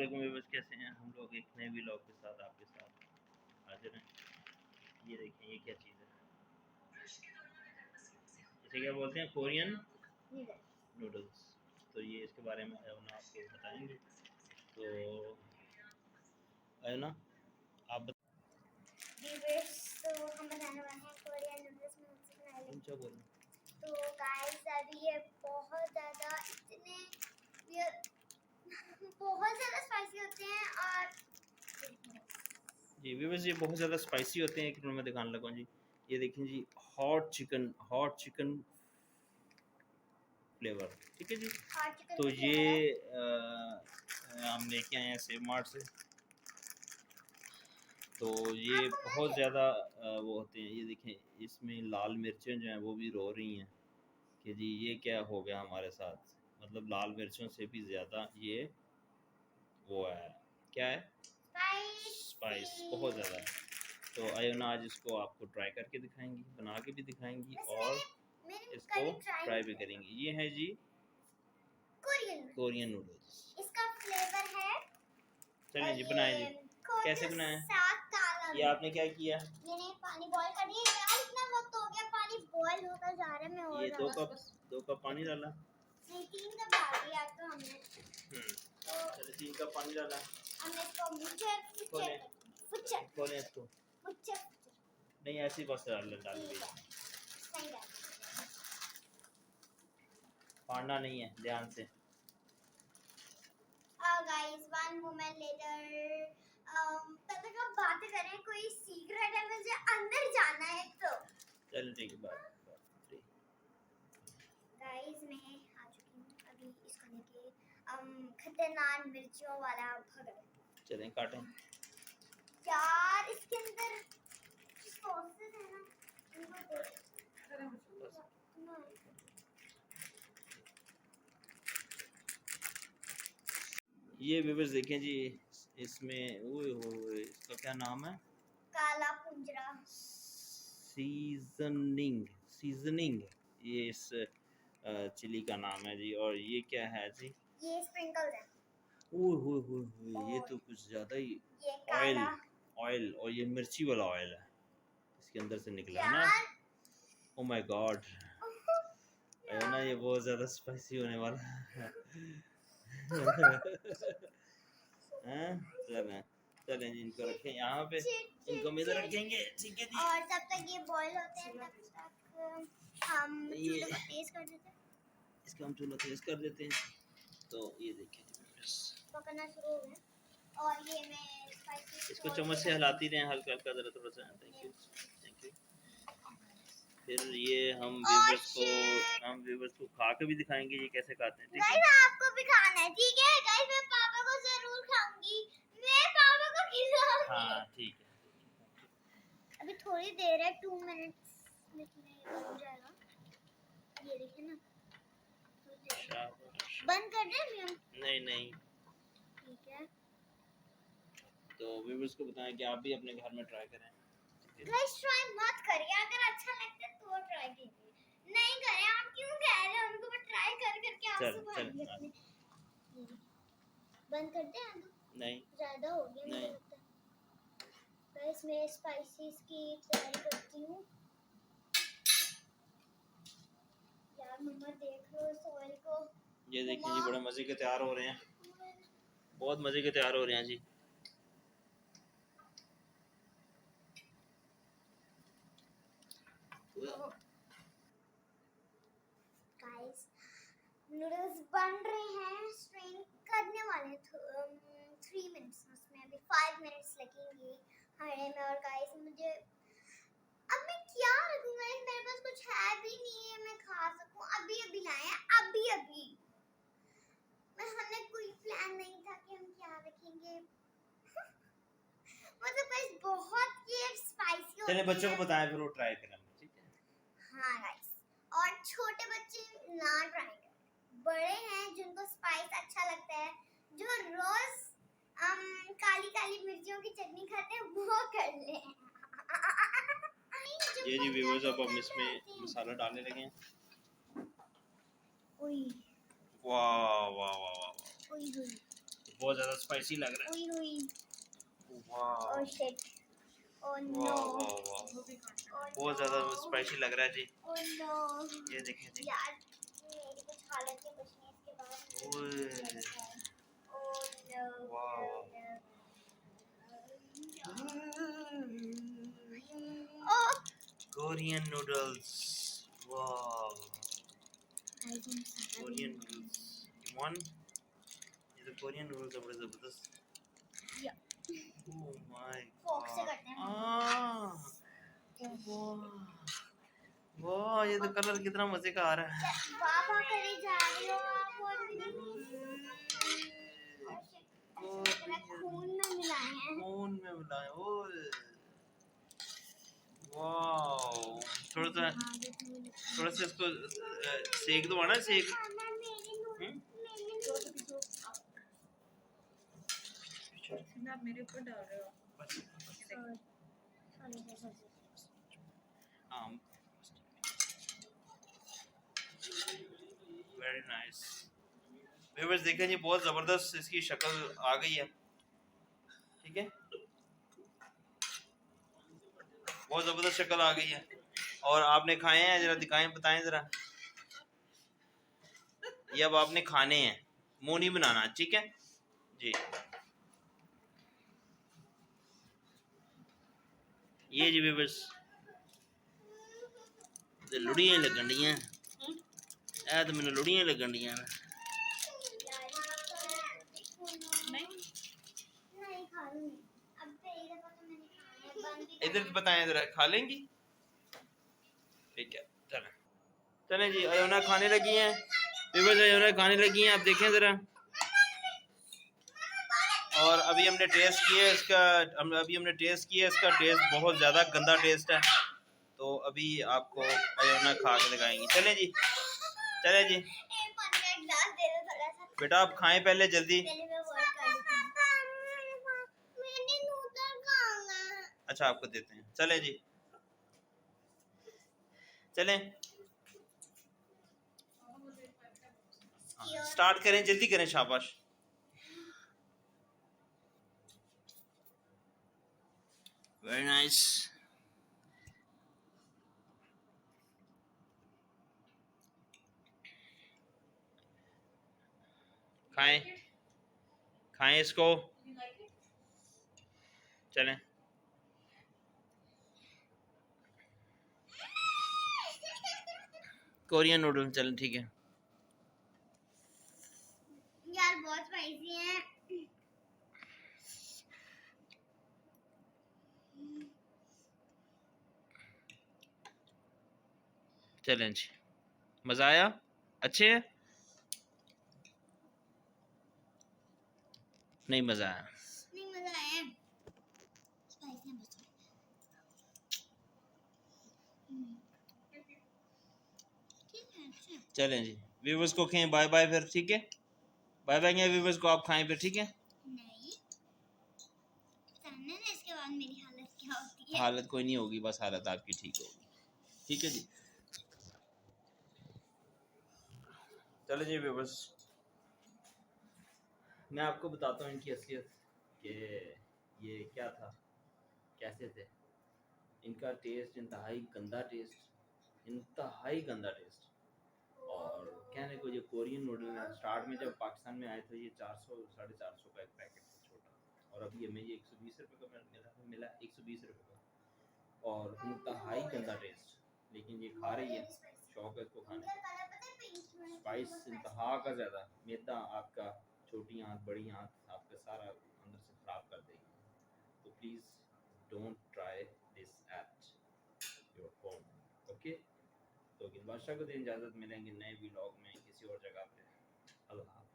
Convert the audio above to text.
वालेकुम व्यूअर्स, कैसे हैं हम लोग एक नए व्लॉग के साथ आपके साथ हाजिर हैं। ये देखें, ये क्या चीज़ है, इसे क्या बोलते हैं? Korean noodles. तो ये इसके बारे में अयना आपको बताएंगे। तो अयना आप तो हम बनाने वाले हैं कोरियन नूडल्स में हमसे बनाएंगे। बोलें। तो गाइस अभी ये बहुत ज़्यादा स्पाइसी होते हैं और जी व्यूअर्स, ये बहुत ज़्यादा स्पाइसी होते हैं। एक मिनट में दिखाने लगा जी। ये देखें जी, हॉट चिकन फ्लेवर, ठीक है जी। तो ये हम लेके आए हैं सेव मार्ट से। तो ये बहुत ज़्यादा वो होते हैं। ये देखें, इसमें लाल मिर्चें जो हैं वो भी रो रही हैं कि जी ये क्या हो गया हमारे साथ। मतलब लाल मिर्चों से भी ज़्यादा ये वो है, क्या है, स्पाइस बहुत ज़्यादा है। तो अयना आज इसको आपको ट्राई करके दिखाएंगी, बना के भी दिखाएंगी और इसको ट्राई भी करेंगी। ये है जी कोरियन नूडल्स। इसका फ्लेवर है। चलिए जी, बनाएं जी। कैसे बनाएं? ये आपने क्या किया? मैंने पानी बॉईल कर दिया यार, इतना वक्त हो गया, पानी बॉईल होकर जा रहा है। मैं और ये दो कप पानी डाला। नहीं, 3 कप डाल दिया तो हमने। तो चलिए 3 कप पानी डाला। हमने इसको खोलें इसको। नहीं, ऐसे ही बस डाल दीजिए, सही डाल। फाड़ना नहीं है, ध्यान से। गाइस 1 मोमेंट लेटर, तब तक हम बातें करें। कोई सीक्रेट है, मुझे अंदर जाना है। तो चल ठीक है, बात गाइस मैं आ चुकी हूँ अभी इसको लेके। खतरनाक मिर्चियों वाला भगत। चलें काटें। यार इसके अंदर सॉसेस है ना, इनको बस। ये व्यूअर्स देखें जी, इसमें ओए इसका क्या नाम है? काला पुंजरा सीजनिंग ये इस चिली का नाम है जी। और ये क्या है जी? ये स्प्रिंकल्स है। ओए ये तो कुछ ज़्यादा ही ऑयल और ये मिर्ची वाला ऑयल है इसके अंदर से निकला है ना। ओ माय गॉड, है ना, ये बहुत ज़्यादा स्पाइसी होने वाला है। चलें जी, इनको रखें यहाँ पे, इनको हम इधर रखेंगे, ठीक है जी। और तब तक ये बॉईल होते हैं, तब तक हम चूल्हे को तेज कर देते हैं। इसका हम चूल्हा तेज कर देते हैं। तो ये देखिए पकना शुरू हो गया। और ये मैं स्पाइसी इसको चम्मच से हिलाती रहें हल्का हल्का, ज़रा थोड़ा सा। Thank you. फिर ये हम व्यूअर्स को खा के भी दिखाएंगे ये कैसे खाते हैं, ठीक है। गाइस आपको भी खाना है, ठीक है गाइस। मैं पापा को जरूर खाऊंगी, मैं पापा को खिलाऊंगी। हाँ ठीक है। अभी थोड़ी देर है, 2 मिनट्स में हो जाएगा। ये देखिए ना, बंद कर दें हम? नहीं, ठीक है। तो व्यूअर्स को बताएं कि आप भी अपने घर में ट्राई करें। गाइस ट्राई मत करिए, अगर अच्छा लगता है तो ट्राई कीजिए, नहीं करें। आप क्यों कह रहे हैं उनको? ट्राई करके आंसू बहाएंगे अपने। बंद कर दें? नहीं, ज्यादा हो गया मुझे लगता है। गाइस मैं स्पाइसेस की तैयारी करती हूँ। यार मम्मा देख लो इस ऑयल को। ये देखिए जी, बड़े मजे के तैयार हो रहे हैं, बहुत मजे के तैयार हो रहे हैं जी। गाइस नूडल्स बन रहे हैं, स्ट्रेन करने वाले 3 मिनट्स, उसमें अभी 5 मिनट्स लगेंगे हड़े में। और गाइस मुझे अब मैं क्या रखूंगा, मेरे पास कुछ है भी नहीं है मैं खा सकूं। अभी लाए हैं, अभी हमने कोई प्लान नहीं था कि हम क्या रखेंगे। मतलब गाइस बहुत ये स्पाइसी होती है। चलिए बच्चों को बताएं, फिर वो ट्राई करें, ठीक है। हाँ गाइस, और छोटे बच्चे ना ट्राई करें, बड़े हैं जिनको स्पाइस अच्छा लगता है, जो रोज काली मिर्चियों की चटनी खाते हैं, वो कर ले। ये जी व्यूअर्स, अब हम इसमें मसाला डालने लगे हैं। वाह वाह वाह वाह, बहुत ज़्यादा स्पाइसी लग रहा ओए ओए है। वाह ओह शिट ओह वाह नो वाह वाह, बहुत ज़्यादा स्पाइसी लग रहा है जी। ओह नो ये देखें जी। यार मेरी कुछ हालत ही कुछ नहीं इसके बाद ओए ओह नो वाह ओह कोरियन नूडल्स। वाह कोरियन नूडल्स, यू वांट? ये तो कोरियन नूडल्स है, बड़े ज़बरदस्त। या ओह माय फोक से गॉड। करते हैं वाह वाह, ये तो कलर कितना मजे का आ रहा है। बाबा करे जा रहे हो आप और भी नहीं खून में मिलाए हैं खून में मिलाए। ओए वाह, थोड़ा सा इसको सेक दो ना, सेक। आप मेरे ऊपर डाल रहे हो। Very nice. व्यूअर्स देखें जी, बहुत ज़बरदस्त इसकी शक्ल आ गई है, ठीक है, बहुत ज़बरदस्त शक्ल आ गई है। और आपने खाए हैं, ज़रा दिखाएं, बताएं ज़रा। ये अब आपने खाने हैं, मुंह नहीं बनाना, ठीक है जी। ये जी व्यूअर्स, लुड़ियां लगन दियां, ऐ तो मैनू लुड़ियां लगन दियां। नहीं खाऊंगी अब पहली दफा तो मैंने खाया है बंद भी इधर बताएं ज़रा, खा लेंगी? ठीक है, चलें चलें जी। अयोना खाने लगी हैं व्यूअर्स, अयोना खाने लगी हैं, आप देखें ज़रा। और अभी हमने टेस्ट किया है इसका, इसका टेस्ट बहुत ज़्यादा गंदा टेस्ट है। तो अभी आपको अयोना खा के दिखाएंगी। चलें जी, चलें जी ग्लास दे दो थोड़ा सा बेटा, आप खाएं पहले जल्दी। पहले मैं वर्क कर लेती हूं मैंने नूडल खाना अच्छा, आपको देते हैं, चलें जी, चलें। स्टार्ट करें, जल्दी करें, शाबाश। Very nice. खाएं खाएं इसको, चलें। कोरियन नूडल, चलें, ठीक है। यार बहुत स्पाइसी है चलें जी, मज़ा आया? अच्छे है? नहीं मज़ा आया? नहीं मजा आया स्पाइसी है बस ठीक है अच्छा चलें जी, व्यूवर्स को कहें बाय बाय फिर, ठीक है, बाय बाय। व्यूवर्स को आप खाएं फिर, ठीक है। नहीं जानना ना इसके बाद मेरी हालत क्या होती है हालत कोई नहीं होगी, बस हालत आपकी ठीक होगी, ठीक है जी। चलो जी व्यूवर्स, मैं आपको बताता हूँ इनकी असलियत कि ये क्या था, कैसे थे। इनका टेस्ट इंतहाई गंदा टेस्ट, इंतहाई गंदा टेस्ट। और कहने को ये कोरियन नूडल है, स्टार्ट में जब पाकिस्तान में आए तो ये 400 450 का एक पैकेट था छोटा, और अभी हमें ये 120 रुपये का मिला 120 रुपये का, और इंतहाई गंदा टेस्ट। लेकिन ये खा रही है, शौक है इसको खाने का। स्पाइस इंतहा का ज़्यादा, मैदा आपका छोटी आंत बड़ी आंत आपका सारा अंदर से ख़राब कर देगी। तो please don't try this at your home, okay. तो बादशाह को दिन इजाज़त, मिलेंगे नए व्लॉग में किसी और जगह पे। अल्लाह।